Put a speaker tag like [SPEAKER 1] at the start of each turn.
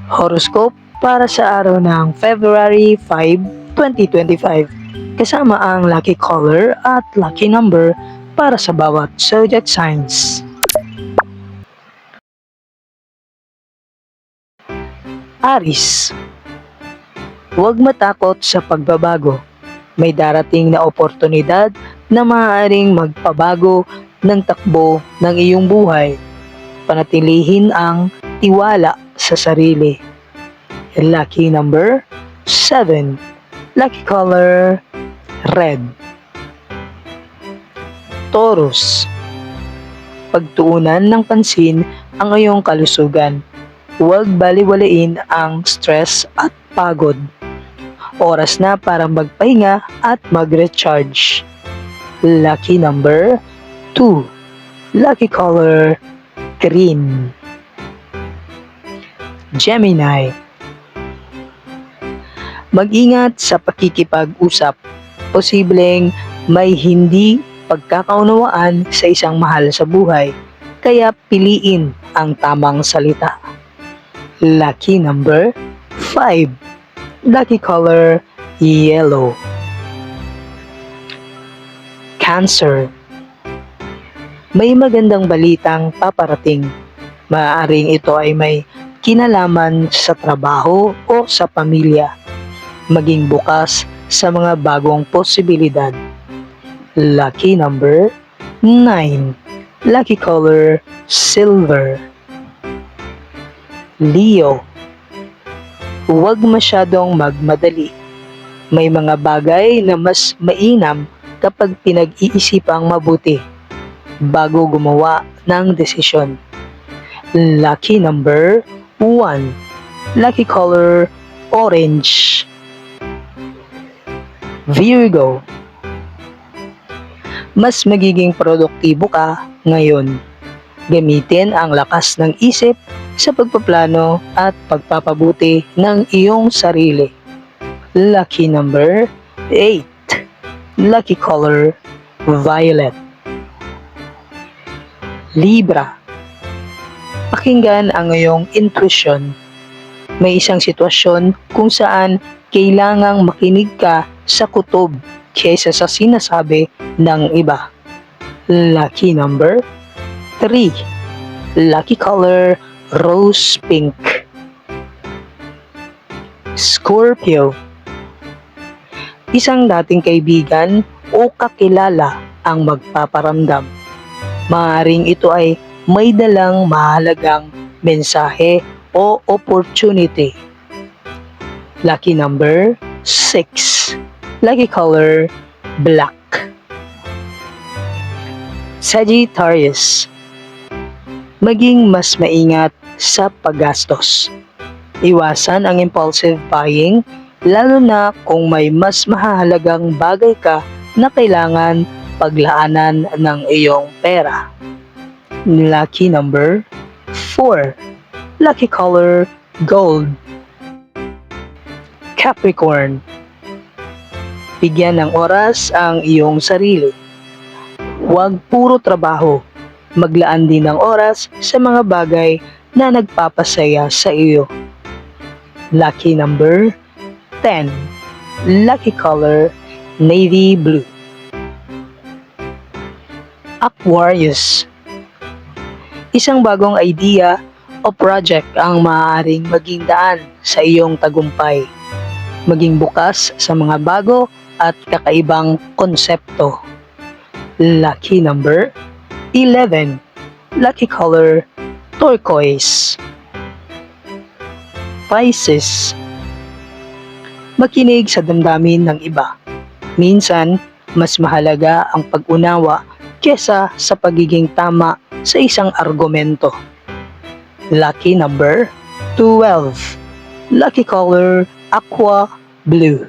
[SPEAKER 1] Horoscope para sa araw ng February 5, 2025. Kasama ang lucky color at lucky number para sa bawat zodiac signs. Aries. Huwag matakot sa pagbabago. May darating na oportunidad na maaaring magpabago ng takbo ng iyong buhay. Panatilihin ang tiwala sa sarili. Lucky number 7. Lucky color red. Taurus. Pagtuunan ng pansin ang iyong kalusugan. Huwag baliwalain ang stress at pagod. Oras na para magpahinga at mag-recharge. Lucky number 2. Lucky color green. Gemini. Mag-ingat sa pakikipag-usap. Posibleng may hindi pagkakaunawaan sa isang mahal sa buhay, kaya piliin ang tamang salita. Lucky number 5. Lucky color yellow. Cancer. May magandang balitang paparating. Maaaring ito ay may kinalaman sa trabaho o sa pamilya. Maging bukas sa mga bagong posibilidad. Lucky number 9. Lucky color silver. Leo. Huwag masyadong magmadali. May mga bagay na mas mainam kapag pinag-iisipang mabuti bago gumawa ng desisyon. Lucky number 1. Lucky color orange. Virgo. Mas magiging produktibo ka ngayon. Gamitin ang lakas ng isip sa pagpaplano at pagpapabuti ng iyong sarili. Lucky number 8. Lucky color violet. Libra. Pakinggan ang iyong intuition. May isang sitwasyon kung saan kailangang makinig ka sa kutob kaysa sa sinasabi ng iba. Lucky number 3. Lucky color rose pink. Scorpio. Isang dating kaibigan o kakilala ang magpaparamdam. Maaaring ito ay may dalang mahalagang mensahe o opportunity. Lucky number 6. Lucky color black. Sagittarius. Maging mas maingat sa paggastos. Iwasan ang impulsive buying, lalo na kung may mas mahalagang bagay ka na kailangan paglaanan ng iyong pera. Lucky number 4. Lucky color gold. Capricorn. Bigyan ng oras ang iyong sarili. Huwag puro trabaho. Maglaan din ng oras sa mga bagay na nagpapasaya sa iyo. Lucky number 10. Lucky color navy blue. Aquarius. Isang bagong idea o project ang maaaring maging daan sa iyong tagumpay. Maging bukas sa mga bago at kakaibang konsepto. Lucky number 11. Lucky color turquoise. Pisces. Makinig sa damdamin ng iba. Minsan, mas mahalaga ang pag-unawa kesa sa pagiging tama sa isang argumento. Lucky number 12. Lucky color aqua blue.